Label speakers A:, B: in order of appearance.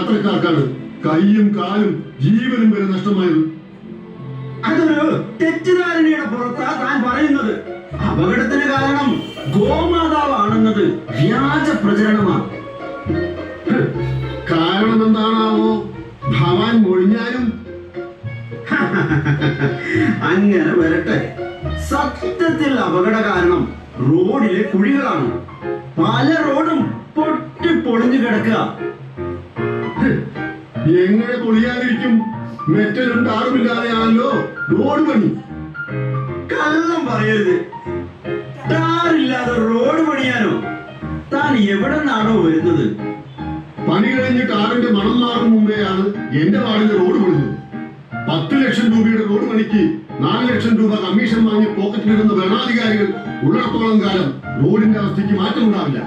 A: യാത്രക്കാർക്കാണ് കൈയും കാലും ജീവനും വരെ നഷ്ടമായത്.
B: അതൊരു തെറ്റിദ്ധാരണയുടെ പുറത്താ താൻ പറയുന്നത്. അപകടത്തിന് കാരണം ഗോമാതാവാണെന്നത് വ്യാജ പ്രചരണമാണ്.
A: കാരണം എന്താണാവോ? ഭവാൻ മൊഴിഞ്ഞാലും
B: അങ്ങനെ വരട്ടെ. സത്യത്തിൽ അപകട കാരണം റോഡിലെ കുഴികളാണ്. പല റോഡും പൊട്ടി പൊളിഞ്ഞു കിടക്കുക.
A: എങ്ങനെ പൊളിയാതിരിക്കും? മെറ്റലും ടാറുമില്ലാതെയാണല്ലോ റോഡ് പണി.
B: കള്ളം പറയരുത്. ടാറില്ലാതെ റോഡ് പണിയാനോ? താൻ എവിടെ നിന്നാണോ വരുന്നത്?
A: പണി കഴിഞ്ഞ് കാറിന്റെ മണം മാറും മുമ്പെയാണ് എന്റെ വാർഡിന്റെ റോഡ് പണിഞ്ഞത്. 10 ലക്ഷം രൂപയുടെ റോഡ് പണിക്ക് 4 ലക്ഷം രൂപ കമ്മീഷൻ വാങ്ങി പോക്കറ്റിലിടുന്ന ഭരണാധികാരികൾ ഉള്ളിടത്തോളം കാലം റോഡിന്റെ അവസ്ഥയ്ക്ക് മാറ്റമുണ്ടാവില്ല.